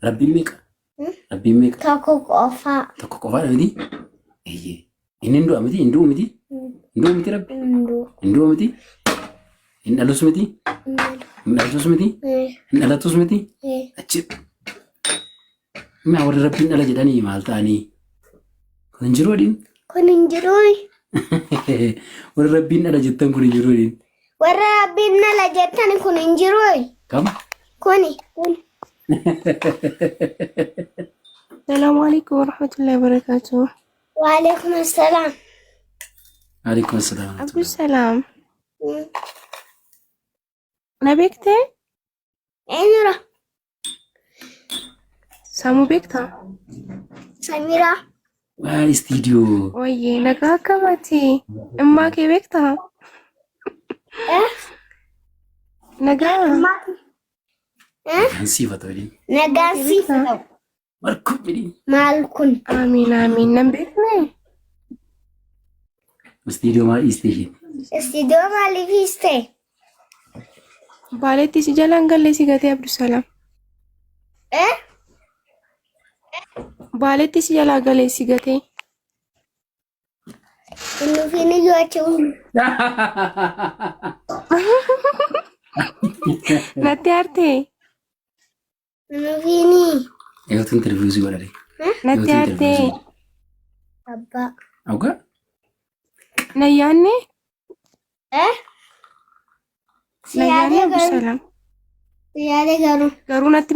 Rabbiin meeqa? Rabbiin meeqa? Tokko qofaa miti? Eeyyee. Inni hindu'a miti? Hinduu miti? Hinduu miti rabbi? Hinduu miti? Hin dhalus miti? Hin dhaltus miti? Hin dhalatus miti? Achi. Maa warri rabbiin dhala jedhanii maal ta'anii? Kun hin jiru adiin? Kun hin jiru. Warri rabbiin dhala jettan kun hin jiru adiin? Warri rabbiin dhala jettan kun hin jiru. Kam? Kuni. Assalamualaikum warahmatullahi wabarakatuh. Waalaikumsalam. Waalaikumsalam. Abdussalam. Na beekte? Eenyudha? Saamuu beektaa? Samira. Waan istiidiyoo. Wayyee nagaa akkamitti? Immaa kee beektaa? Nagaa. Hansiifatu adiin? Nagaan siifatu. Markuu midhiin? Maal kun? Amiin amiin nan beekne. Istiidiyoo maal dhiisteeshin? Istiidiyoo maaliif hiiste? Baaleetti si jalaan galee si gatee Abdussalam. Baaleetti si jalaa galee si gatee. Nuufin iyyuu achi Natti aartee? Nuufini. Eeyotu interviiyuu godhate. Natti aartee? Abbaa. Ogaa? Nayyaanne? Siyaadee garuu. Abdussalam. Siyaadee garuu. Garuu natti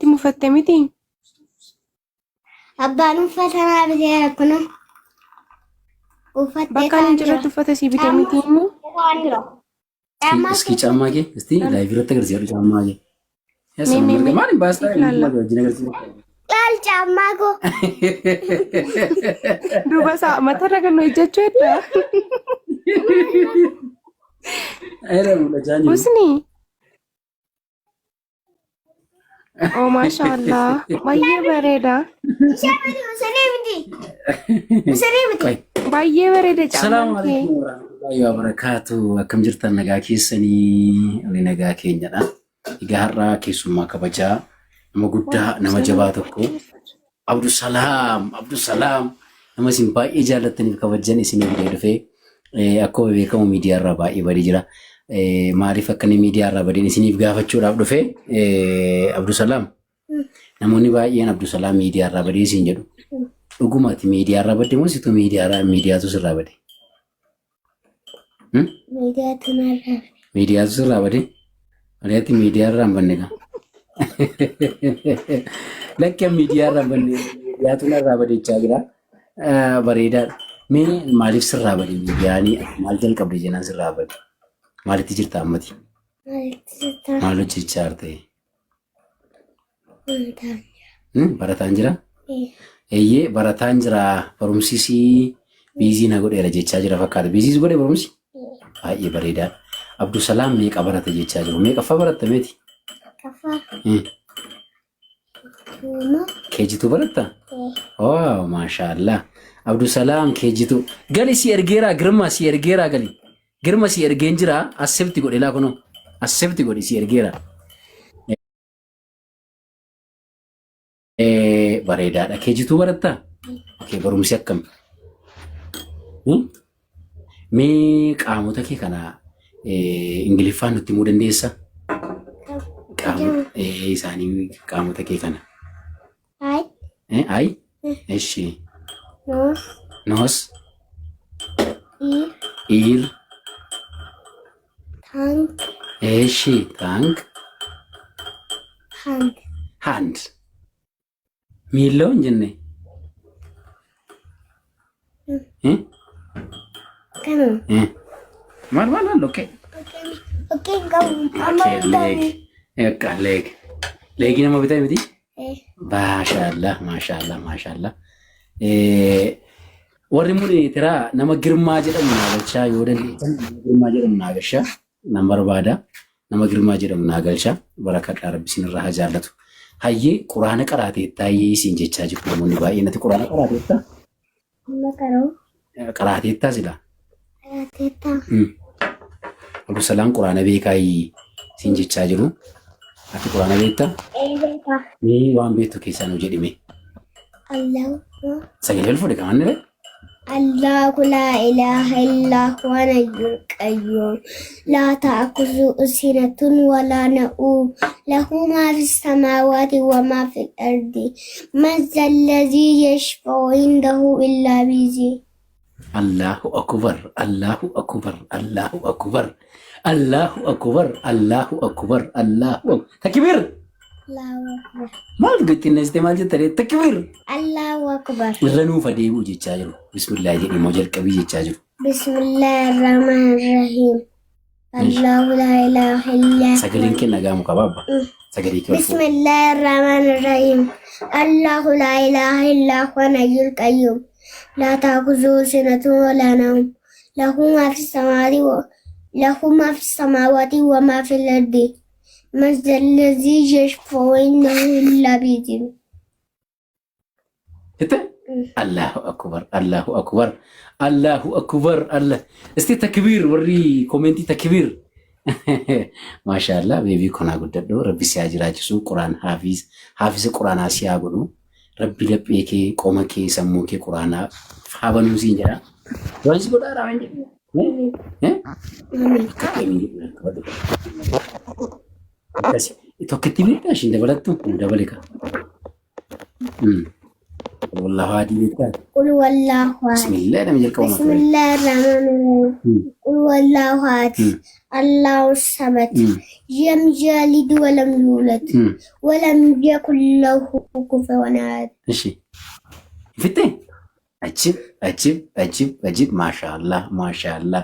mufatte miti. Abbaan uffata naa bitee akkana. Uffattee Bakka ani jirtu uffata si bitee miti inni. Iski caammaa kee? Isti laayif irratti agarsiisu caammaa kee. Maaliin baastaa wajjin agarsiisu? Laal caammaa koo. Duuba isaa matarra kan hojjechuu edda. Husni. Oh mashallah. Baay'ee bareeda. Baay'ee bareeda caammaa kee. Assalamualaikum warahmatullahi wabarakatuh. Akkam jirtan nagaa keessanii? Ani nagaa keenyadha. Egaa har'aa keessummaa kabajaa nama guddaa nama jabaa tokko Abdussalam nama isin baay'ee jaallattaniif kabajan isiniif dhufee akkuma beekamu miidiyaa irraa baay'ee badee jira. Maaliif akka inni miidiyaa irraa badeen isiniif gaafachuudhaaf dhufee Abdussalam namoonni baay'een Abdussalam miidiyaa irraa badee isin jedhu. Dhugumaati miidiyaa irraa badde moo situ miidiyaatu sirraa bade? Miidiyaatu sirraa bade? Aliyaatti miidiyaa irraa hin banne gaa. Lakki miidiyaa irraa hin banne miidiyaatu irraa badechaa jira. Bareedaadha. Mee maaliif sirraa bade miidiyaan maal jalqabde jennaan sirraa bade? Maalitti jirta ammati? Maal hojjechaa ta'e? Barataan jira? Eeyyee barataan jira. Barumsis biizii na godheera jechaa jira fakkaata. Biiziis godhe barumsi? Baay'ee bareedaadha. Abdussalam meeqa barata jechaa jiru? Meeqaffaa baratta meeti? Keejituu baratta? Waaw maashaallah. Abdussalam keejituu. Gali si ergeeraa girma si ergeeraa gali. Girma si ergeen jira asebti godhe laa kunoo. Asebti godhe si ergeeraa. Bareedaadha. Keejituu baratta? Okay, barumsi akkam? Mee qaamota kee kana Ingiliffaan nutti himuu dandeessa? Isaanii qaamota kee kana. Ay? Eshi. Nos. Ir. Tank. Eshi. Tank. Hand. Miiloo hin jenne? Maal okkee? Leeg. Leegii nama bitaa miti? Maashaallah. Warri muni tiraa nama Girmaa jedhamu naagalchaa yoo dandeessan Girmaa jedhamu naagalchaa nan barbaada. Nama Girmaa jedhamu naagalchaa barakadhaa rabbi isinirraa haa jaallatu. Hayyee quraana qaraateettaa isin jechaa jiru namoonni baay'een ati quraana qaraateettaa? Qaraateettaa silaa? Abdussalam quraana beekaa isin jechaa jiru. Ati quraana beektaa? Eebeeka. Ni waan beektu keessaa nu jedhime. Allahu. Sagalee fuudhe kan inni الله لا إله إلا هو الحي القيوم لا تأخذه سنة ولا نوم له ما في السماوات وما في الأرض من ذا الذي يشفع عنده إلا بإذنه Allahu akbar, Allahu akbar, Allahu akbar, Allahu akbar, Allahu akbar, Allahu akbar. Takbir. الله أكبر Maal goottiin as maal jettanii takbir. الله أكبر Irra nuuf adeemuu jechaa jiru. Bismillah jedhii moo jalqabii jechaa jiru. بسم الله الرحمن الرحيم الله لا إله إلا هو Sagaleen kee nagaamu qabaabba. Sagalee kee بسم الله الرحمن الرحيم الله لا إله إلا هو الحي القيوم لا تأخذه سنة ولا نوم له ما في السماوات وما في الأرض من ذا الذي يشفع عنده إلا بإذنه Jette? Allahu akbar, Allahu akbar, Allahu akbar, Allah. Isti takbir warri komentii takbir. Maashaallah beebii konaa guddadhu rabbi si haa jiraachisu quraan haafisa quraanaa si haa godhu rabbi laphee kee qoma kee sammuu kee quraanaa haa banuu siin jedha. Waan si godhaa raawwan jedhu. آمين Akka deemin jedhu. Akkasi tokkotti beektaa ishiin dabalattu dabale ka. Wallahu adii beektaa. قل والله أحد Bismillah nama jalqaba بسم الله الرحمن الرحيم قل والله أحد الله الصمد لم يلد ولم يولد ولم يكن له كفوا أحد Ishi. Fittee? Ajib. Maashaallah, maashaallah,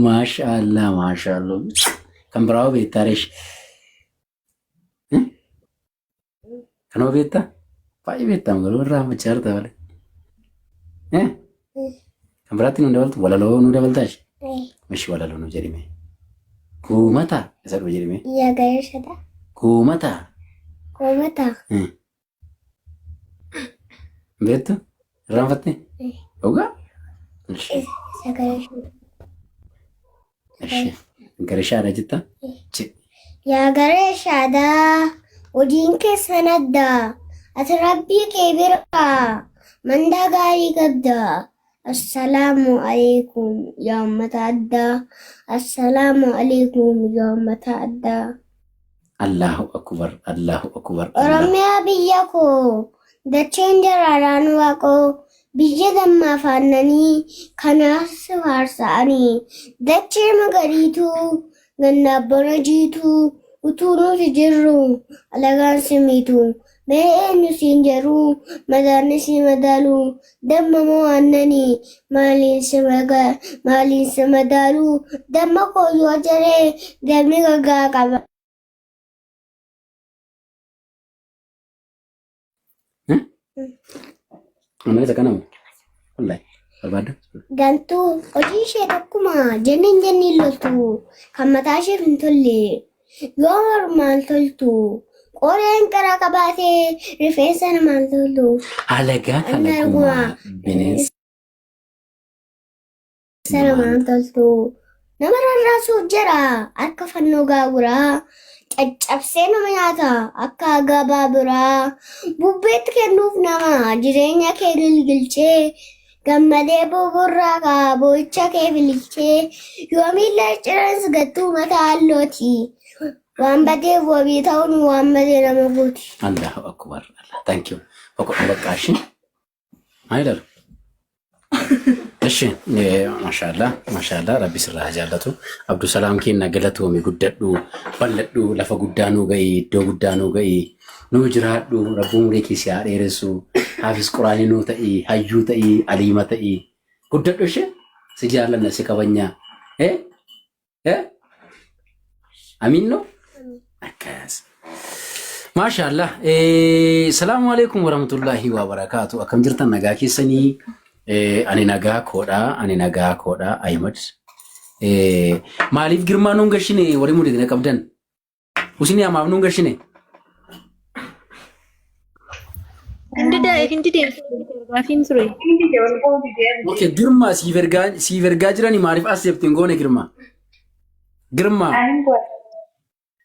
maashaallah, maashaallah. Kan biraa beektaa reesh. Kanuma beektaa? Baay'ee beektaa garuu irraa machaa jirta malee. Kan biraatti nu dabaltu walaloo nu dabaltaashi. Mishi walaloo nu jedhime. Kuumataa isa dhufu jedhime. يا قرشة Kuumataa. قومتا Beektu? Irraanfattee? Dhugaa? Ishi. يا قرشة Ishi. Garishaadha jettaa? يا قرشة دا ودينك سندا أتربي كبيرا من دا غاري قبدا السلام عليكم يوم تعدى السلام عليكم يوم تعدى Allahu akbar, Allahu akbar. Oromiyaa biyya koo dacheen jaraaraan waaqoo biyya dammaa faannanii kanaas faarsa'anii dachee magariituu gannaaf bona jiituu utuu nuti jirru alagaan simiitu mee eenyu siin jedhuu madaanni si madaaluu damma moo aannanii maaliin si madaaluu damma koo yoo jaree dammi gagaa qaba. Mana isa kanamu? Wallahi. Barbaadda? Gantuu hojii ishee akkuma jenniin loltu kan mataa ishee hin tolle yoo mormaan toltu qoreen qara qabaatee rifeensa namaan toltu Alagaa kalaquma bineensa namaan toltu nama rarraasuuf jira akka fannoo gaaguraa caccabsee nama nyaata akka gabaa biraa bubbeetti kennuuf nama jireenya kee gilgilchee gammadee boborraa kaa boo'icha kee bilchee yoo miila cirans gattuu mataa hallooti waan badeef wabii ta'uun waan badee nama gooti. Allahu akbar. Thank you. Bakkaashin. Maayilal. Ishi. Maashaallah. Rabbi sirraa jaallatu. Abdusalaam keenya galatoome guddadhu bal'adhu lafa guddaa nuu ga'ii iddoo guddaa nuu ga'ii nuu jiraadhu rabbi umurii kee si haa dheeressu haafis quraanii nuu ta'ii hayyuu ta'ii aliima ta'ii guddadhu ishee si jaallanna si kabajnaa. Amiin noo? Akkas. Maashaallah. Salaamu alaikum warahmatullahi wabarakatuh. Akkam jirtan nagaa keessanii? Ani nagaa koodha Ahmad. Maaliif girmaa nuun gashine warri mudate qabdan? Usinii amaaf nuun gashine? Hindi deemsiin ture. Okay, girmaa siif ergaa jirani maaliif as jeeftiin goone girmaa? Girmaa.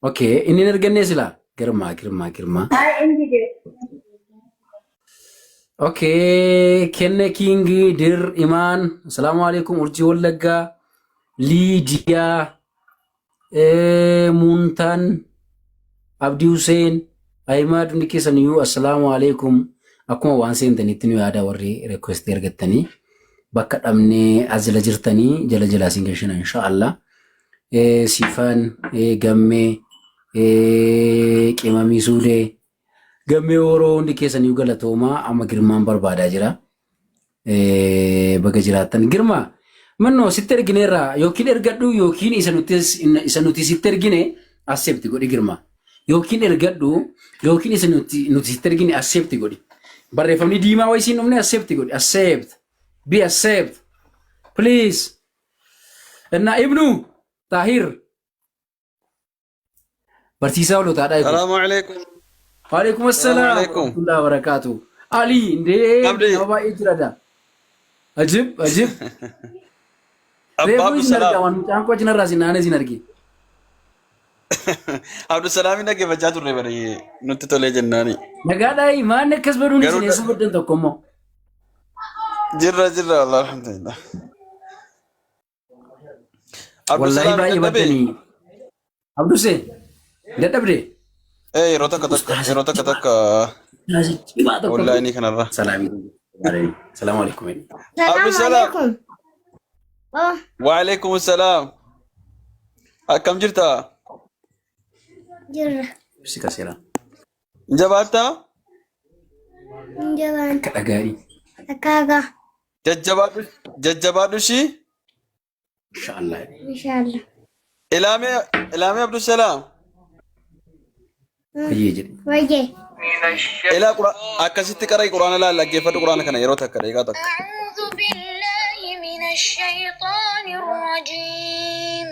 Okay, inni hin ergannee silaa? girma. Okay, Kenne King, Dir Iman, Assalamu alaikum, Urji Wallaga, Lydia, Muntan, Abdi Hussein, Ahmad Nikisan you, Assalamu alaikum. Akuma waan seentanitti nu yaada warri request ergattanii bakka dhabnee azila jirtanii jala jala singashina inshallah sifan gamme qimamii suudee gamme oroo hundi keessanii galatooma amma girmaan barbaadaa jira baga jiraattan girma manno sitti ergineerra yookiin ergadhu yookiin isa nuti sitti ergine accept godhi girma yookiin ergadhu yookiin isa nuti sitti ergine accept godhi barreeffamni diimaa wayisiin dhumne accept godhi be accept please እና ኢብኑ ታሂር barsiisaa olotaadha السلام عليكم waalaikum السلام assalam عليكم warahmatullahi wabarakatuh ali inde عبدي nama baay'ee jirada ajib عبد reefu عبد isin argaa السلام waan mucaan koo achinarraa sinnaane isin arge عبد السلام إنك بجات الربري نتتولي جناني nagaadhaay maanni akkas baduun isin قالوا eessu baddan tokko immoo جرة والله الحمد لله عبد wallahi السلام baay'ee إنك baddanii abduseen dadhabde إيه روتك تك روتك تك cimaa tokko والله إني كان الرا salaamii salaamu alaikum عبد Salaam السلام alaikum. Oh, وعليكم السلام كم جرتا jirra. si kaseera جبارتا Jabaan. kadha gaarii Akkaagaa. ججبادو شي inshaallah Inshallah. إلامي عبد السلام bayyee jedhe Wajjee. إلى قرآن أكاسيت كراي قرآن لا لا كيف قرآن كنا يروتك كراي قاتك أعوذ بالله من الشيطان الرجيم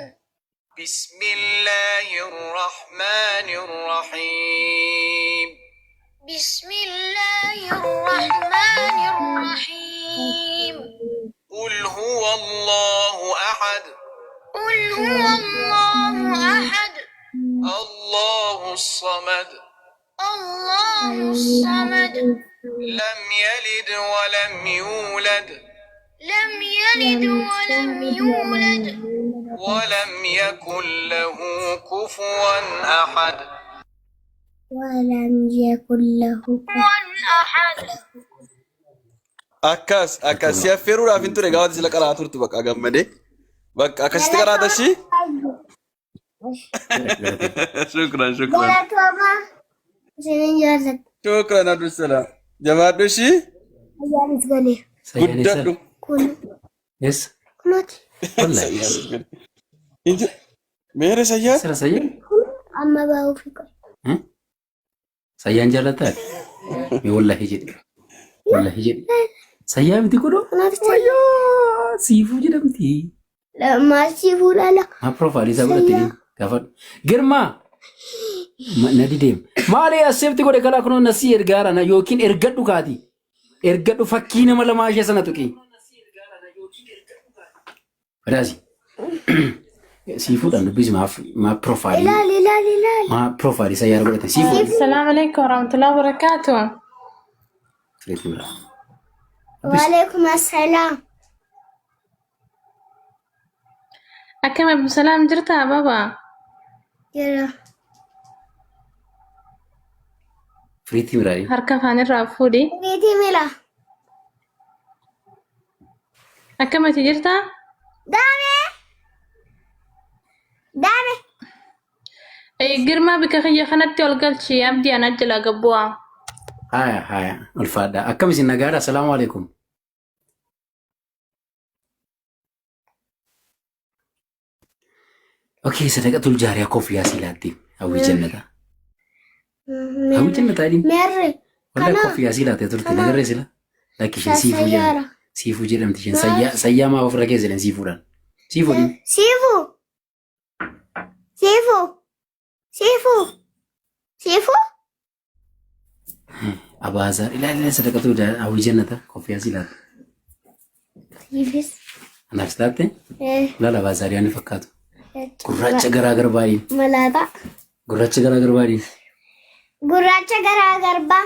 بسم الله الرحمن الرحيم بسم الله الرحمن الرحيم قل هو الله أحد قل هو الله أحد الله الصمد الله الصمد لم يلد ولم يولد لم يلد ولم يولد ولم يكن له كفوا أحد ولم يكن له كفوا أحد أكاس يفروا لا فين ترى قاعد يسلك على عطور تبقى أجمع بق أكاس تكرا دشي شكرا Galatooma. Isinin jaalladha. شكرا عبد السلام جواب دشي Ayyaanis galee. sayyaanisa قدروا Kun. yes Kunuuti. wallahi إنت ميري سياد sira sayyaan Amma bahuuf qaba. sayyaan jaalataa mi wallahi jedhe sayyaa miti godho Kunuuti. wayyaa siifuu jedhamti Maasii fuudhala. maa profaayilii isaa godhattanii gaafadhu girmaa nadi deem maali asseefti godhe kalaa kunoo nasii ergaarana yookiin ergadhu kaati ergadhu fakkii nama lamaa ishee sana tuqi badaasi siifuudhaan dubbisi maa profaayilii Ilaali. maa profaayilii sayyaa godhate siifuudhaan السلام عليكم ورحمة الله وبركاته. fireetti biraa Waalaikum assalaam. أكم أبو سلام جرتا بابا. Jira. fireetti biraa هركب عن الرافودي. Fiitii mila. أكم تجرتا؟ Daame. أي قرما بك خيّ خنتي والقلشي أبدي أنا أجل أقبوها. haya ulfaadha akkam isin nagaadha assalaamu alaikum okay sadaqatul jaariyaa koffiyaa siilaatti hawwii jannata hawwii jannataa dhiin Merre. wallahi Kana. koffiyaa siilaatee turte nagarree sila lakki isheen Sayyaara. siifuu jedhamti isheen sayyaa maa ofirra keessa jedhan siifuudhaan siifuudhaan Siifu. Siifu. Siifu. Siifu. abaazaar ilaalee sadaqatul hawwii jannata koffiyaa siilaatti Siifis. anaaf silaatte Eh. ilaala abaazaariyaa ni fakkaatu gurraacha garaa garbaadhiin Malaataa. gurraacha garaa garbaadhiin gurraacha garaa garbaa.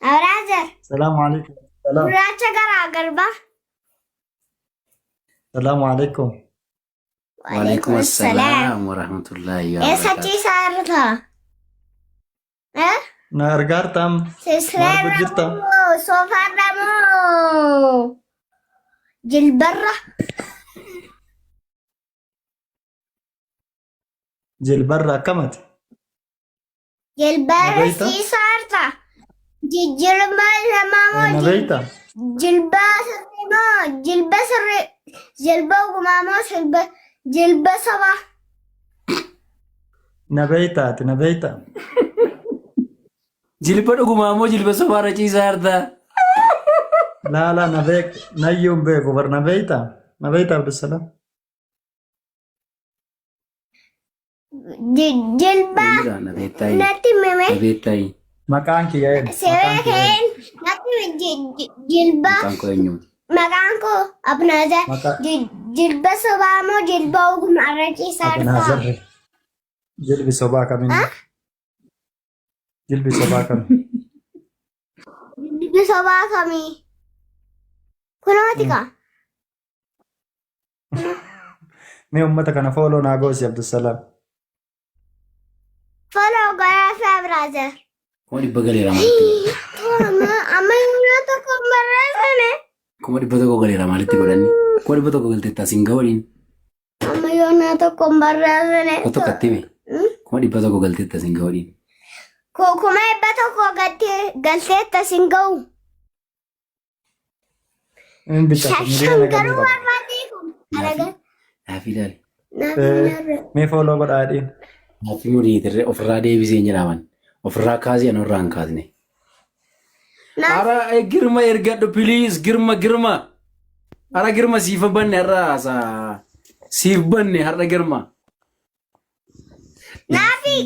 Abraazer. السلام عليكم. سلام. Gurraacha garaa garbaa. السلام عليكم. وعليكم السلام ورحمة الله Eessa وبركاته. ciisaa irra? نارجارتم. Sisreerra Margujirta. moo soofarra moo jilbarra? جلبرة كمت. Jilbarra Nabeeta? ciisaa irra. Jijjirma lamaa moo نبيتا. jilba sirrii moo jilba sirrii jilba ogumaa moo jilba sabaa? نبيتا نبيتا. Jilba dhugumaa moo jilba sobaarra ciisaa jirta? لا لا نبيك نيوم بيك وبر نبيتا. نبيتا عبد السلام. Jilba Na beektayi. natti mime Na beektayi. مكانك يا إيه. siree keen natti jilba Maqaan koo eenyuuti? maqaan koo Abnaazer. Maka- Jilba sobaa moo jilba ogumaarra ciisaa أبو jirta? ناصر. جلبي صباك من. جلبي صباك من. Jilbi sobaa kamii? Kunooti kaa? مي أمتك أنا فولو ناقوس يا عبد السلام. Follow garaa fi Abnaazer. Kuma dhibba galeera maalitti? Amma yoo tokko barreessane. Kuma dhibba tokko galeera maalitti godhanni? Kuma dhibba tokko galteetta singa waliin. Amma yoo tokko barreessane. Ko tokko attime. Kuma dhibba tokko galteetta singa waliin. Kuma dhibba tokko galteetta singa'u. إن بتاعك Shashan مليانة garuu قبل. barbaadee kun. Alagaa. Naaf ilaali. مي فولو قد عادين. Naaf muriitirre ofirraa deebisee jedhaman. Ofirraa kaasee anurraa hin kaasne. Ara girma ergadhu please girma. Ara girma siif banne har'a siif banne har'a girma. Naafi.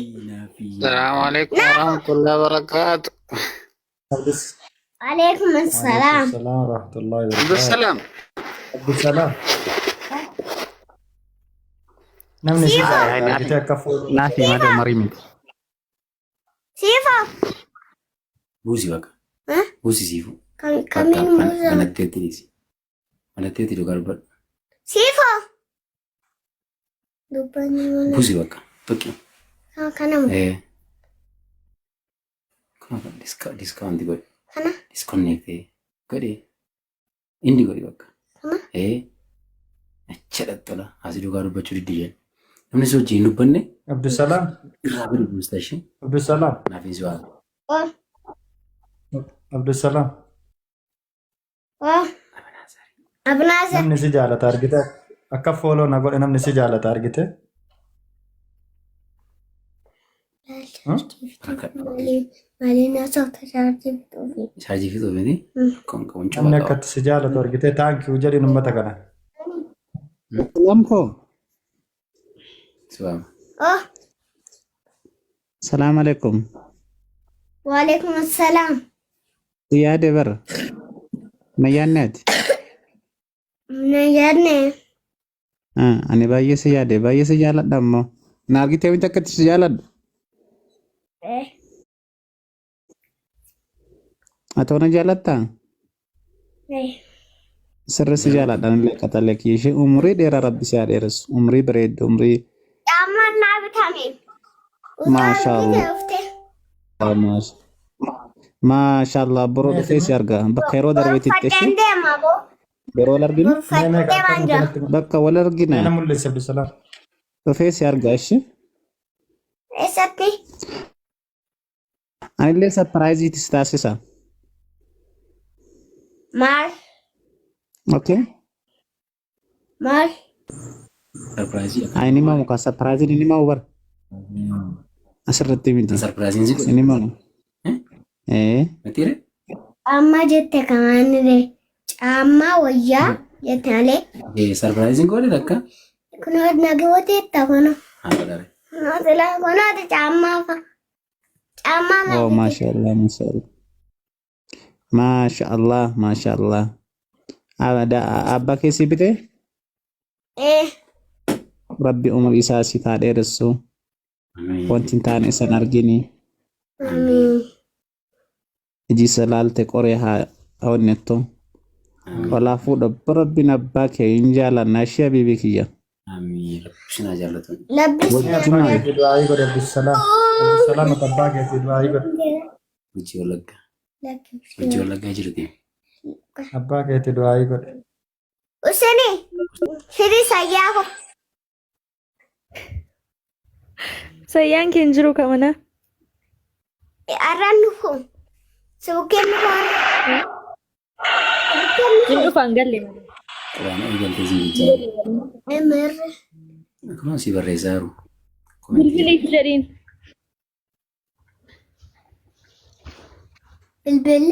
السلام عليكم ورحمة الله وبركاته. Alaikum assalam. السلام ورحمة الله عبد وبركاته. السلام عبد السلام. نمني هاي سيدي. نافي. جيتك كفو. نافي ماذا مريم Siifoo. Buusi bakka. Hah? Buusi siifu. Kamiin muuza? Manatteetti dhiisi. Manatteetti dhugaa dubbadhu. Siifoo. Dubbanni mana. Buusi bakka. Tokki. Kanamu. Kana diskaawunti godhe. Kana. Diskoonneektee godhe. Inni godhe bakka. Kana. Acha dhaxxala. Asii dhugaa dubbachuu diddi jedhe. Namni si wajjin hin dubbanne عبد السلام. irraa bira buusta ishee. عبد السلام. Naaf hin si waaqa. Oh. عبد السلام. Oh. Abnaazer. نمني سجالة تارجته. أكفولو نقول نمني سجالة تارجته. Maaliin haasofta shaarjii bituufi? Shaarjii fi xoofeeti. Kon qabuun نمني cubaa qaba. كت سجالة تارجته تانك وجري نمبتك أنا. سلامكو Si waaqa. Oh. السلام عليكم Waalaikum assalaam. يا دبر ميانات Nayyaadne. أنا بايس جالة دمو نارجي تبي تكت سجالة أتونا جالة تا سر سجالة دان لك أتلك يشي عمري دير ربي سيادرس عمري بريد عمري Amma naa bitame. ما شاء الله ما شاء الله برو دفيس يرجع بخيرو دربيتي تشي Fadhaan deema boo. برو لرجين Fadhaan deemaan jira. بكا ولا أنا رجينا مولس عبد السلام. دفيس يرجع إيش Eessatti? أنا اللي سبرايز تستاسيسا Maal? أوكي Maal? Sarpiraayizii akka. ini mau muka surprise ini mau bar asirratti miti Sarpiraayiziin si godhe. ini mau Matiire? Amma jette kamaanire. Caammaa wayyaa jette malee. Sarpiraayiziin godhe akka. Kunoo nagawwateetta kuno. Haadha dare. Kunooti caammaa fa. Caammaa oh masya Allah masya Allah masya Allah ada abba kesi bite Eh. rabbi umur isa si taade resu Amiin. wanti hin taane isan argini Amiin. iji isa laalte qoree haa onnettu walaa fuudha rabbiin abbaa kee hin jaalannaa ishee habiibii kiyya Amiin. Rabbishina jaallatu. Labbisi Abbaa keetii du'aa godhe Abdusalaam. Abdusalaam akka abbaa keetii du'aa godhe. Hojii Wallaggaa. Hojii Wallaggaa jirti. Abbaa keetii du'aa godhe. Useni Siri Sayyaho Sayyaan kee hin jiru kamana. Arrannuhu Suken Hon Hin dhufaan galle malee. Quraana eegaltee ziirichaa. Emir Akkuma si barreessaa jiru. Bilbiliif jedhiin. Bilbil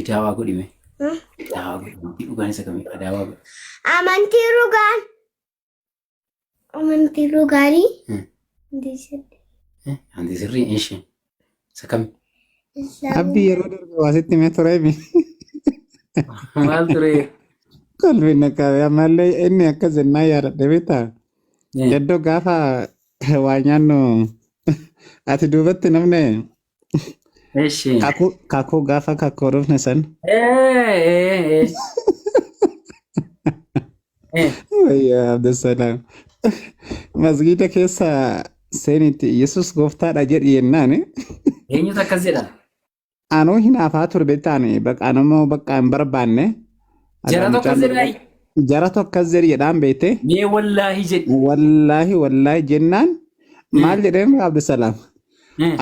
Daawaa godhime. Daawaa godhime. Dhugaan isa kamii? Daawaa godhime. Amanti Rugan Amanti Rugani Anti sirrii ishee. Isa kamii? abdii yeroo darbe waasitti mee tureemi Maal ture? kolbiin qabe ammallee inni akka zennaa yaadadhe beektaa yaddoo gaafa waa nyaannu ati duubatti namne Ishee. kakuu gaafa kakkoo dhufne san wayyaa Abdusalaam masgiida keessa seenitti Yesus gooftaadha jedhi yennaan Eenyutu akkas jedha? anuu hinaafaa ture beektaani bakka anummoo bakka hin barbaanne Jara tokko jedha. jara tokkas jedhi jedhaan beekte Mee wallaahi jedhi. wallaahi jennaan maal jedheen Abdusalaam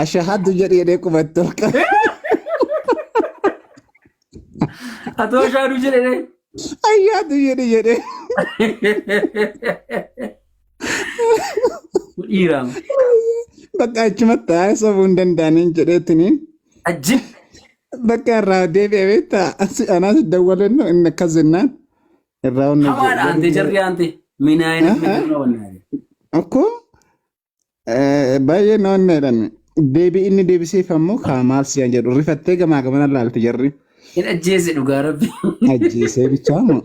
ashahaddu jedhi jedhee qubatti ol qabe Atoo shaaduu jedhe. ayyaaddu jedhi jedhee Dhiiraan. bakka achumatti haa sobuu hin danda'aniin jedheetiniin Ajjib. bakka irraa deebi'e beektaa anaas dawwalennu inni akkas jennaan irraa onni Hamaadha ante jarri ante. Minaayin miidhagina wannaabe. Akkoo baay'ee na onneedhan deebii inni deebisiifammoo kaa maal siyaan jedhu rifattee gamaa gamana laalti jarri Hin ajjeese dhugaa rabbi. ajjeesee bichaamu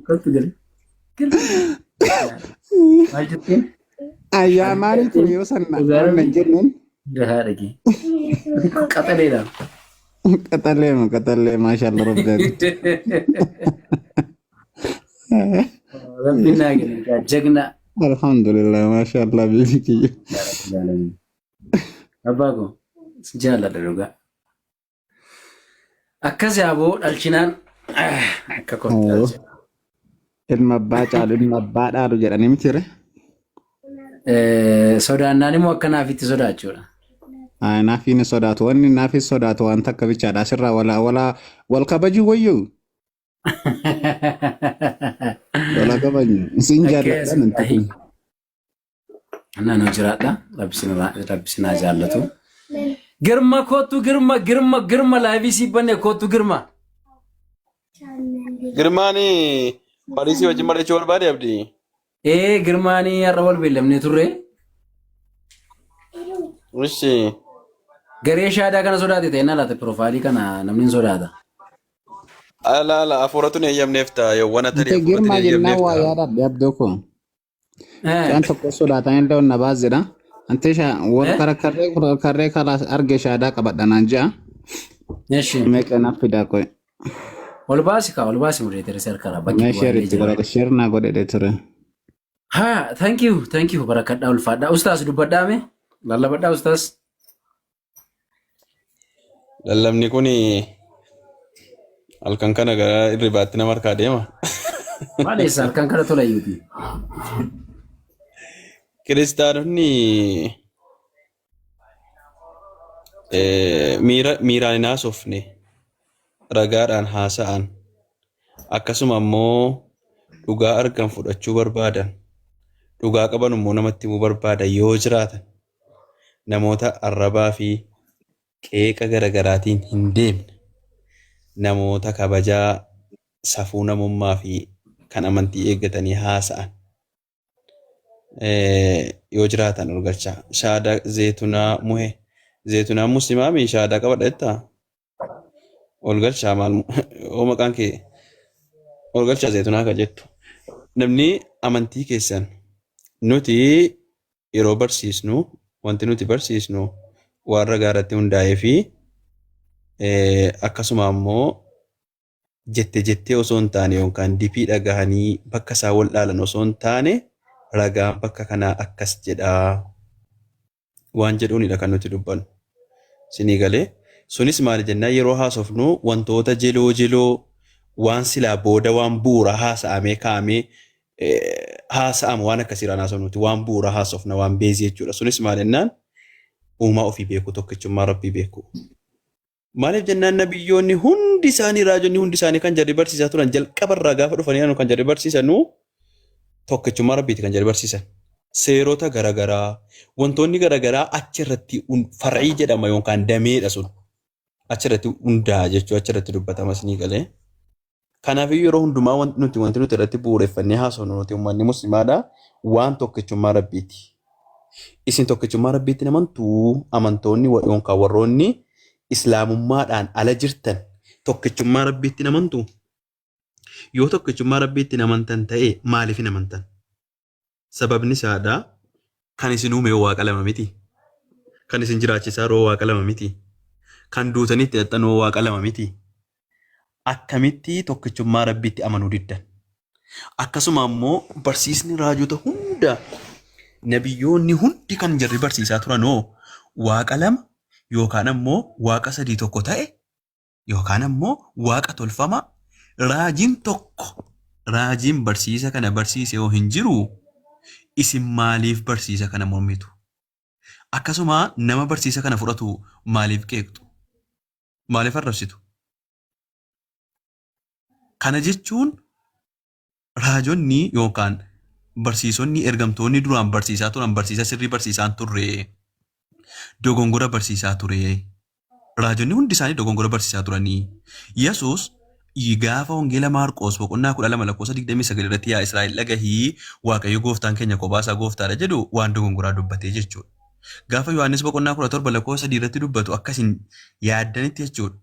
Kottu gale. Maal jetteen? ayyaa maalii ture yoo sanna onnan jennuun Gahaa dhage. Qaxaleedha. qaxallee maashaallah robbeetu Rabbiin naa gale. Jagna. alhamdulillah maashaallah biifi kiyya Abbaa koo jaalladha dhugaa. Akkas yaaboo dhalchinaan akka kottu. ilma abbaa caalu ilma abbaa dhaalu jedhanii mitire Sodaannaan immoo akka naafitti sodaachuudha. naaf inni sodaatu wanni naaf sodaatu waan takka bichaadha asirraa wal kabaju wayyuu wala kabaju isin jaalladha nan ta'u Naannoo jiraadha. Rabbisinaa jaallatu. Girma kootu girma laayivii si banne kootu girma. Girmaani Pariisii wajjin mari'achuu barbaade abdii. Girmaanii har'a wal beellamnee turre. Ishi. Garee shaadaa kana sodaate ta'e na laata piroofaayilii kana namni hin sodaata. Ala afuuratu ni eeyyamneef ta'a yawwan ati Ante girmaa jennaan waa yaadadhe abdoo koo kan tokko sodaatan illee onna baazedha ante wal karree kala arge shaadaa qabadhanaan ji'a meeqa naaf fidaa koye Ol baasi muree tere serkara bakki meesheeritti godhate sheernaa godhedhe ture thank you barakadhaa ulfaadhaa ustaas dubbadhaame lallabadhaa ustaas. Lallabni kun halkan kana gara irribaatti nama harkaa deema. Maaleessa halkan kana tola yuuti. Kiristaanonni miiraan hin haasofne ragaadhaan haasa'an akkasuma immoo dhugaa argan fudhachuu barbaadan dhugaa qaban immoo namatti himuu barbaadan yoo jiraatan namoota arrabaa fi qeeqa garagaraatiin hin deemne namoota kabajaa safuu namummaa fi kan amantii eeggatanii haasa'an yoo jiraatan urgalcha shaadaa zeetunaa muhe zeetunaa muslimaami shaadaa qabadha jettaa urgalcha maal oo maqaan kee urgalcha zeetunaa ka jettu namni amantii keessan nuti yeroo barsiisnu wanti nuti barsiisnu waan ragaa irratti hundaa'ee fi akkasuma ammoo jettee osoo hin taane yookaan dipii dhagahanii bakka isaa wal dhaalan osoo hin taane ragaan bakka kanaa akkas jedhaa waan jedhuunidha kan nuti dubbannu. Sinii galee sunis maali jennaan yeroo haasofnu wantoota jeloo waan silaa booda waan bu'uura haasa'amee kaa'amee haasa'amu waan akkasiiraan haasofnuti waan bu'uura haasofna waan beezii jechuudha. Sunis maali jennaan uumaa ofii beeku tokkichummaa rabbii beeku. Maaliif jennaan nabiyyoonni hundi isaanii raajonni hundi isaanii kan jarri barsiisaa turan jalqabarraa gaafa dhufanii kan jarri barsiisanu tokkichummaa rabbiiti kan jarri barsiisan. Seerota garaagaraa wantoonni garaagaraa achirratti far'ii jedhama yookaan dameedha sun achirratti hundaa'a jechuudha achirratti dubbatamas ni galee. Kanaaf yeroo hundumaa wanti nuti irratti bu'uureffannee haasofnu nuti uummanni musliimaadha waan tokkichummaa rabbiiti. Isin tokkichummaa rabbiitti namantuu amantoonni yookaan warroonni islaamummaadhaan ala jirtan tokkichummaa rabbiitti namantuu yoo tokkichummaa rabbiitti namantan ta'e maaliif namantan? Sababni isaadha kan isin uume waaqa lama miti. Kan isin jiraachisaa roo waaqa lama miti. Kan duutanitti dadhanoo waaqa lama miti. Akkamitti tokkichummaa rabbiitti amanuu diddan? Akkasuma ammoo barsiisni raajota hunda nabiyyoonni hundi kan jarri barsiisaa turanoo waaqa lama yookaan ammoo waaqa sadii tokko ta'e yookaan ammoo waaqa tolfama raajiin tokko raajiin barsiisa kana barsiise yoo hin jiru isin maaliif barsiisa kana mormitu? Akkasuma nama barsiisa kana fudhatu maaliif qeeqxu? Maaliif arrabsitu? Kana jechuun raajonni yookaan barsiisonni ergamtoonni duraan barsiisaa turan barsiisa sirrii barsiisaan turre dogongora barsiisaa ture. Raajonni hundi isaanii dogongora barsiisaa turanii. Yesuus gaafa wangeela Maarqoos boqonnaa 12:29 irratti yaa Israa'el dhagahii Waaqayyo gooftaan keenya kophaa gooftaadha jedhu waan dogongoraa dubbatee jechuudha. Gaafa Yohaannis boqonnaa 17:3 irratti dubbatu akkasiin yaaddanitti jechuudha.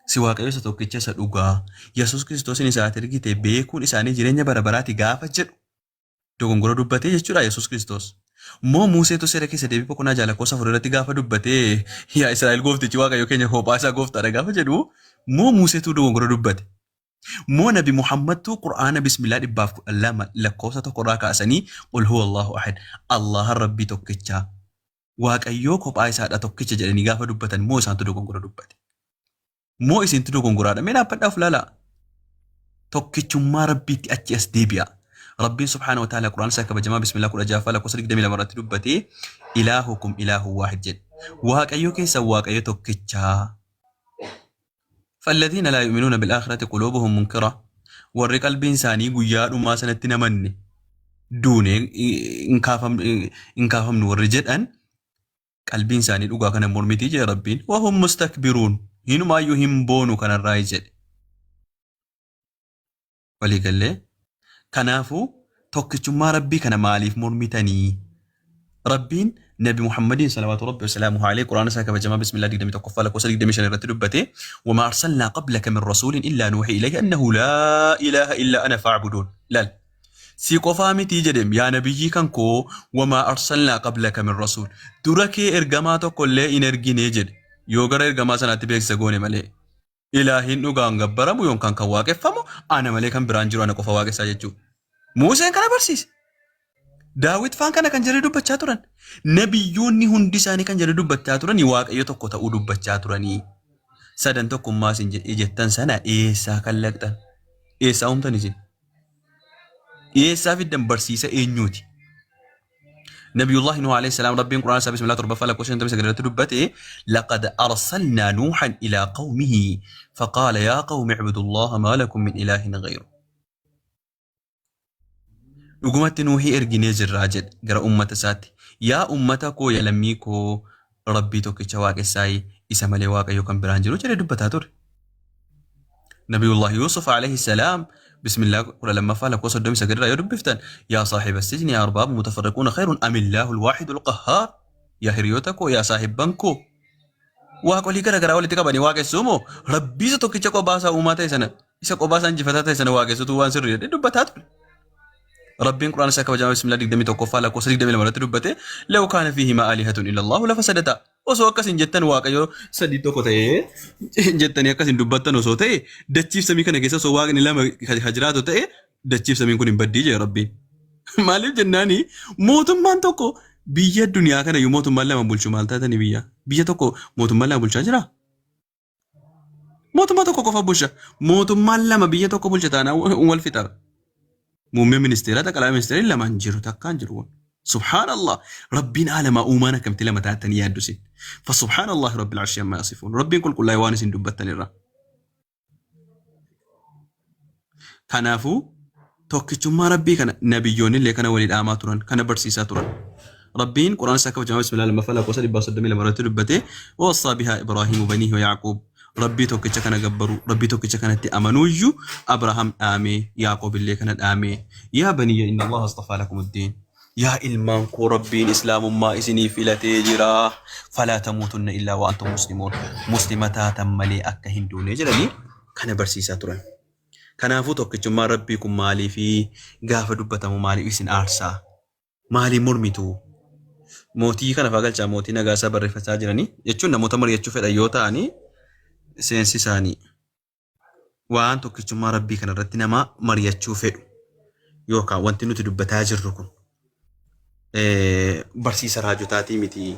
Si Waaqayyo isa tokkicha isa dhugaa Yesuus Kiristoosin isaati ergite beekuun isaanii jireenya bara baraati gaafa jedhu dogongora dubbatee jechuudha Yesuus Kiristoos. Moo Museetu seera keessa deebii boqonnaa 6:4 irratti gaafa dubbatee yaa Israa'el gooftichi Waaqayyo keenya kophaa isaa gooftaadha gaafa jedhu moo Museetu dogongora dubbate? Moo Nabi Muhammadtu Qur'aana Bismillah 112 lakkoofsa tokkorraa kaasanii qul huwa Allahu ahad Allaha rabbii tokkicha Waaqayyo kophaa isaadha tokkicha jedhanii gaafa dubbatan moo isaantu dogongora dubbate? Moo isintu dogongoraadha? Mee dhaabbadhaaf laala. Tokkichummaa rabbiitti achi as deebi'a. Rabbiin subhaanahu wa ta'ala Qur'aan isaa kabajamaa Bismillah 16 lakkoofsa 22 irratti dubbatee ilaahukum ilaahu waahid jedhe. Waaqayyo keessa Waaqayyo tokkichaa. فالذين لا يؤمنون بالآخرة قلوبهم منكرة warri qalbiin isaanii guyyaa dhumaa sanatti namanne duune in kaafamnu warri jedhan qalbiin isaanii dhugaa kana mormitii jedhe Rabbiin wahum mustakbiruun hinumaayyuu hin boonu kanarraa jedhe. Waliigallee kanaafuu tokkichummaa rabbii kana maaliif mormitanii? Rabbiin Nabi Muhammadin salawatu rabbi wasalamuhu alayhi Qur'aana isaa kabajamaa Bismillah 21 lakkoofsa 25 irratti dubbate وما أرسلنا قبلك من رسول إلا نوحي إليه أنه لا إله إلا أنا فاعبدون. لال سيقفا متي جدم يا نبي كنكو وما أرسلنا قبلك من رسول دركي إرجماتو كل إن إرجيني جد يوغر إرجما سنة بيك سجوني ملي إلهي نوغان غبرمو يوم كان كواقف فمو أنا ملي كان برانجرو أنا كفا واقف ساجتو موسى كان برسيس Daawit faan kana kan jedhe dubbachaa turan. Nabiyyoonni hundi isaanii kan jedhe dubbachaa turan Waaqayyo tokko ta'uu dubbachaa turanii. Sadan tokkummaa isin jettan sana eessaa kallaqxan? Eessaa humtan isin? Eessaa fiddan barsiisa eenyuuti? Nabiyullah Nuh alayhi salam Rabbiin Qur'aan isaa Bismillah 7 lakkoofsa 59 irratti dubbate laqad arsalnaa Nuuhan ilaa qawmihi faqaala yaa qawmi i'budullaha maa lakum min ilaahin ghayru. Dhugumatti Nuuhii erginee jirraa jedhe gara ummata isaatti yaa ummata koo yaa lammii koo rabbii tokkicha waaqessaayi isa malee Waaqayyo kan biraan jiru jedhe dubbataa ture. Nabiyullah Yuusuf alayhi salaam Bismillah 12 lakkoofsa 39 irraa yoo dubbiftan yaa saahiba sijni yaa arbaab mutafarriquuna khayrun amillaahu alwaahidu alqahhaar yaa hiriyoota koo yaa saahibban koo waaqolii garaagaraa walitti qabanii waaqessuu moo rabbii isa tokkicha qobaasaa uumaa ta'e sana isa qobaasaa injifataa ta'e sana waaqessutu waan sirrii jedhe dubbataa ture. ربين قرآن ساكا وجامع بسم الله دقدمي توقفا لك وصدق دمي لما رتدبته لو كان فيهما آلهة إلا الله لفسدتا وسو أكاسين جتن واقعيو سدي توقو تيه جتن أكاسين دبتن وسو تيه دتشيف سمي كان كيسا سو واقع نلام حجراتو تيه دتشيف سمي كون بدي جي ربي مالي جناني موتم مان توقو بيا الدنيا كان يموت مالا ما بولشو مالتا تاني بيا توقو موت مالا بولشا جرا موت ما توقو كفا بولشا موت مالا ما بيا توقو بولشا تانا والفتر مومي منستيرات كلام منستير لما نجرو تكان جرون سبحان الله ربنا على ما أومانا كم تلا متعتني يادسين فسبحان الله رب العرش ما يصفون ربي كل يوانس دبتني الرا كنافو توكيتشما ربي كان نبيون اللي كان ولد آماتوران كان برسيسا توران ربين قرآن ساكا وجمع بسم الله لما فلا قصد باصد دمي لما رتلبته ووصى بها إبراهيم بنيه ويعقوب ربي توكيتشا كان جبرو ربي توكيتشا كانت أمنوجو أبراهام آمي يعقوب اللي كانت آمي يا بني إن الله اصطفى لكم الدين يا إلمانكو ربين إسلام ما إسني في لتجرا فلا تموتن إلا وأنتم مسلمون مسلمتا تملي أكا هندون جرني كان برسيسا توران كنافو توكيتشما ربيكم مالي في غافة دبتمو مالي إسن آرسا مالي مرمتو موتي كان فاقل موتي نغاسا برفتا جرني يچون نموتا مريچو فدا يوتا أني سينسي ساني وان توكيتشما ربي كان رتنا ما مريچو فدو يوكا وانتي نوتي دبتا جركم برسيسا راجوتاتي متي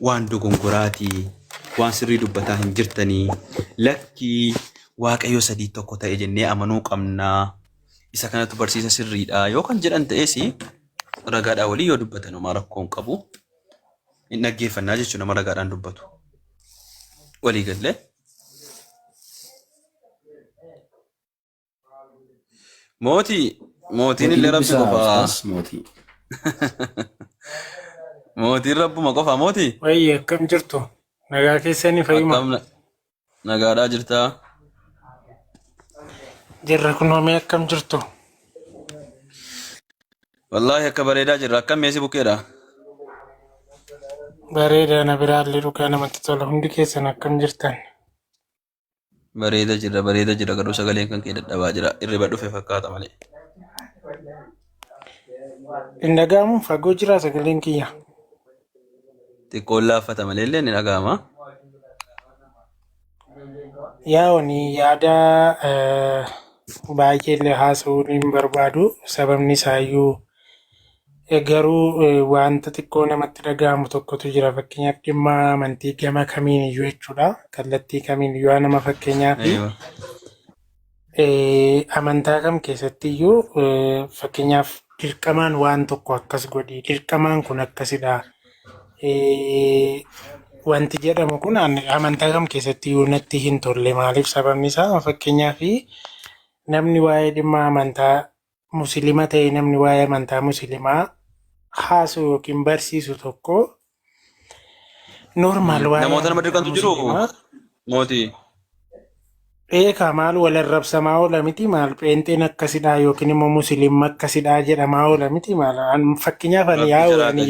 وان دوغونغوراتي وان سري دبتا هنجرتني لكي waaqayyo sadii tokko ta'e jennee amanuu qabna isa kanatu barsiisa sirriidha yoo kan jedhan ta'esi ragaadhaa walii yoo dubbatan homaa rakkoon qabu hin dhaggeeffannaa jechuun nama ragaadhaan dubbatu walii galle mootiin illee rabbi qofaa mootiin rabbuma qofaa mootii wayye akkam jirtu nagaa keessanii fayyuma nagaadhaa jirtaa jirra kunoomee akkam jirtu wallahi akka bareedaa jirra akkam meesi bukeedha bareeda na biraallee dhugaa namatti tola hundi keessan akkam jirtan bareeda jirra garuu sagaleen kan kee dadhabaa jira irriba dhufe fakkaata malee hin dhaga'amu fagoo jira sagaleen kiyya xiqqoon laaffata malee illee ni dhaga'ama yaawani yaada baay'ee illee haasa'uu hin barbaadu sababni isaayyuu garuu wanta xiqqoo namatti dhaga'amu tokkotu jira fakkeenyaaf dhimma amantii gama kamiin iyyuu jechuudha kallattii kamiin iyyuu nama fakkeenyaaf amantaa kam keessatti iyyuu fakkeenyaaf dirqamaan waan tokko akkas godhi dirqamaan kun akkasidha wanti jedhamu kun amantaa kam keessatti iyyuu natti hin tolle maaliif sababni isaa fakkeenyaaf namni waa'ee dhimma amantaa musliima ta'e namni waa'ee amantaa musliimaa haasa'u yookiin barsiisu tokko normaal waa'ee namoota nama dirqantu jiru mootii eekaa maal wal arrabsamaa oola miti maal pheenxeen akkasidhaa yookiin immoo musliimni akkasidhaa jedhamaa oola miti maal fakkeenyaaf ani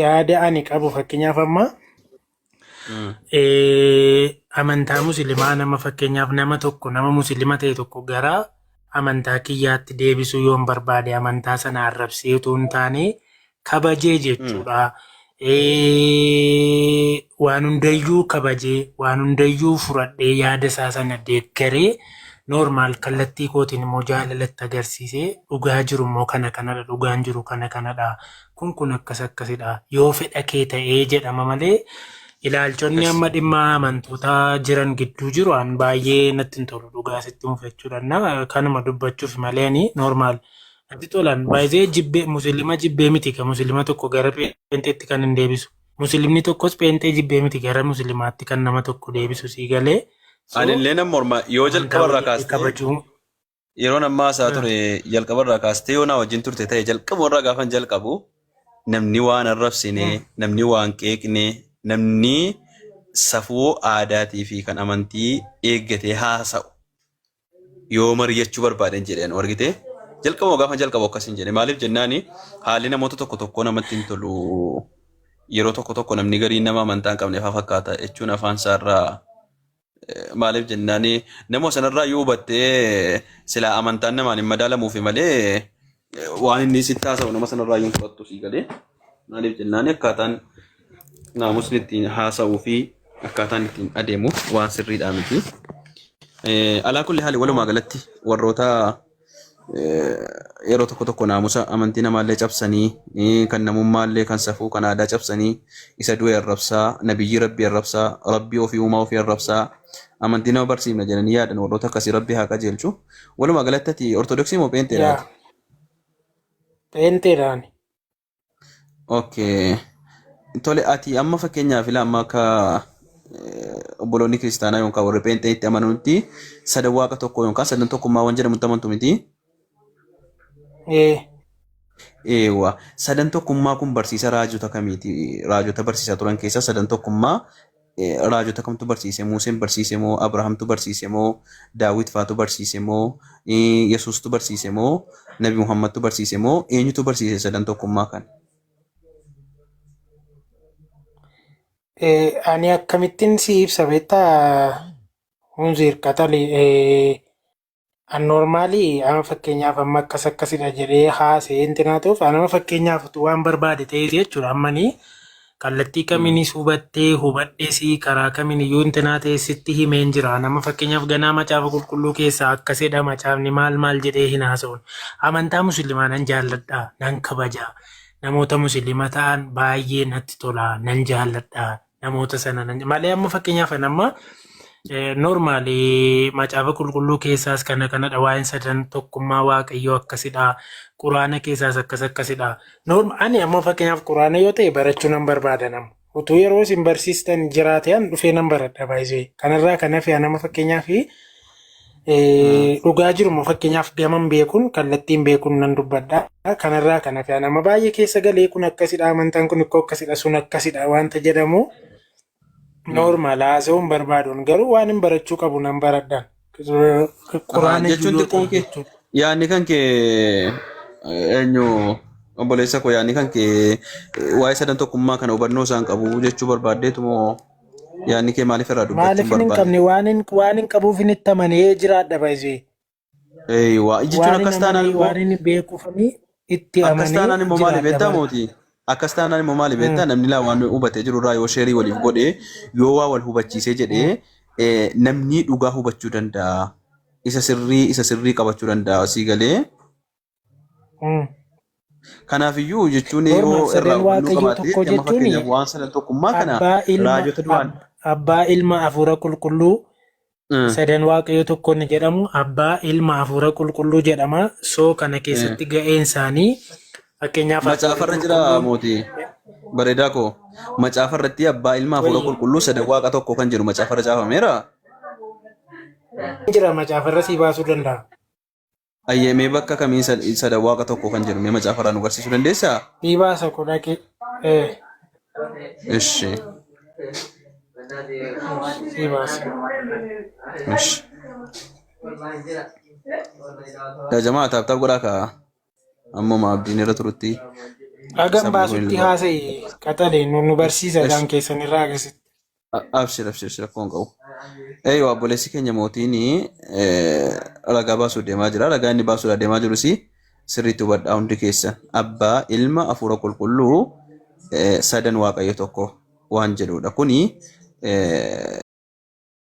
yaada ani qabu fakkeenyaaf amma amantaa musliimaa nama fakkeenyaaf nama tokko nama musliima ta'e tokko gara amantaa kiyyaatti deebisuu yoon barbaade amantaa sana arrabsee utuu hin taane kabajee jechuudha. Waan hundayyuu kabajee waan hundayyuu fudhadhee yaada isaa sana deeggaree normaal kallattii kootiin immoo jaalalatti agarsiisee dhugaa jiru immoo kana kanadha dhugaan jiru kana kanadha kun akkasidha yoo fedha kee ta'ee jedhama malee ilaalchonni amma dhimma amantootaa jiran gidduu jiru an baay'ee natti hin tolu dhugaa sitti mufachuudhaan kanuma dubbachuuf malee ani normaal natti tolan baay'ee jibbee musliima jibbee miti ka musliima tokko gara pheenxeetti kan hin deebisu musliimni tokkos pheenxee jibbee miti gara musliimaatti kan nama tokko deebisu sii galee. Anillee nama morma yoo jalqabarraa kaastee yeroo ammaa isaa ture jalqabarraa kaastee yoo na wajjin turte ta'e jalqabarraa gaafan jalqabu namni waan arrabsine namni waan qeeqne namni safuu aadaatii fi kan amantii eeggatee haasa'u yoo mari'achuu barbaadan jedheen argite jalqabu gaafa jalqabu akkasiin jedhe maaliif jennaani haalli namoota tokko namatti hin tolu yeroo tokko namni garii nama amantaa hin qabne fakkaata jechuun afaan isaarraa maaliif jennaani nama sanarraa yoo hubattee sila amantaan namaan hin madaalamuufi malee waan inni sitti haasa'u nama sanarraa yoo fudhattu sii galee maaliif jennaani akkaataan naamusni ittiin haasa'uu fi akkaataan ittiin adeemu waan sirriidhaa miti. Alaa kulli haali walumaa galatti warroota yeroo tokko tokko naamusa amantii namaallee cabsanii kan namummaallee kan safuu kan aadaa cabsanii isa du'e arrabsaa nabiyyii rabbii arrabsaa rabbii ofii uumaa ofii arrabsaa amantii nama barsiifna jedhanii yaadan warroota akkasii rabbii haa qajeelchu. Walumaa galatti ati ortodoksii moo peenteedhaati? Peenteedhaan. Okay. Tole ati amma fakkeenyaaf amma akka obboloonni kiristaanaa yookaan warri pheenxee itti amanutti sadan waaqa tokko yookaan sadan tokkummaa waan jedhamutti amantu miti? Eewa sadan tokkummaa kun barsiisa raajota kamiiti? Raajota barsiisaa turan keessaa sadan tokkummaa raajota kamtu barsiise? Museen barsiise moo Abrahaamtu barsiise moo Daawit faatu barsiise moo Yesuustu barsiise moo Nabi Muhammadtu barsiise moo eenyutu barsiise sadan tokkummaa kan? Ani akkamittiin si ibsa beektaa hunziir qaxali normaalii ama fakkeenyaaf amma akkasidha jedhee haasee intinaa ta'uuf anama fakkeenyaaf waan barbaade ta'ee jechuudha ammanii kallattii kamiinis hubadheesii karaa kamiiniyyuu intinaa ta'e sitti himeen jira nama fakkeenyaaf ganaa macaafa qulqulluu keessaa akkasidha macaafni maal jedhee hin haasa'uun amantaa musliimaa nan jaalladha nan kabaja namoota musliima ta'an baay'ee natti tola nan jaalladha namoota sana malee amma fakkeenyaaf amma normaalii macaafa qulqulluu keessaas kanadha waa'een sadan tokkummaa waaqayyoo akkasidha quraana keessaas akkasidha ani amma fakkeenyaaf quraana yoo ta'e barachuu nan barbaada nama utuu yeroo isin barsiistan jiraatean dhufee nan baradha baay'ee kanarraa kan hafe nama fakkeenyaaf dhugaa jiruma fakkeenyaaf gaman beekuun kallattiin beekuun nan dubbadha kanarraa kan hafe nama baay'ee keessa galee kun akkasidha amantaan kun ikkoo akkasidha sun akkasidha wanta jedhamu normal haasa'uun barbaaduun garuu waan hin barachuu qabu nan baradhaan. Quraana jechuun xiqqoo kee yaadni kan kee eenyu obboleessa koo yaadni kan kee waa'ee sadan tokkummaa kana hubannoo isaan qabu jechuu barbaaddeetu moo yaadni kee maaliif irraa dubbachuu barbaadde? Maaliif hin qabne waan hin qabuuf hin itti amanee jiraadha baay'ee. Eeyyuu jechuun akkas taanaan waan hin beekuufanii itti amanee akkas taanaan immoo maali beektaa mootii? Akkas taanaan immoo maali beektaa namni laa waan hubatee jiru irraa yoo sheerii waliif godhee yoo waa wal hubachiisee jedhee namni dhugaa hubachuu danda'a. Isa sirrii qabachuu danda'a sii galee. Kanaafiyyuu jechuun yeroo irraa hubannoo qabaatee amma fakkeenyaaf waan sadan tokkummaa kana raajota du'an. Abbaa ilma hafuura qulqulluu sadan waaqayyo tokkoon jedhamu abbaa ilma hafuura qulqulluu jedhama soo kana keessatti ga'een isaanii. Macaafarra jira mootii bareedaa koo macaafarratti abbaa ilma hafuura qulqulluu sadan waaqa tokko kan jedhu macaafarra caafameera. Jira macaafarra sii baasuu danda'a. Ayyeemee bakka kamii sadan waaqa tokko kan jedhu mee macaafarraa nu barsiisuu dandeessaa? Sii baasa kudhaqee. Ishi. Sii baasa. Ishi. Jamaa taphtaaf godhaa kaa. Amma abdiin irra turutti. Hagam baasutti haasa'e qaxalee nu barsiisa kan keessan irraa agarsiisa. Abshir rakkoon qabu. Eeyyuu obboleessi keenya mootiin ragaa baasuu deemaa jira. Ragaa inni baasuudhaa deemaa jirus sirriitti hubadhaa hundi keessan. Abbaa ilma hafuura qulqulluu sadan waaqayyo tokko waan jedhudha. Kuni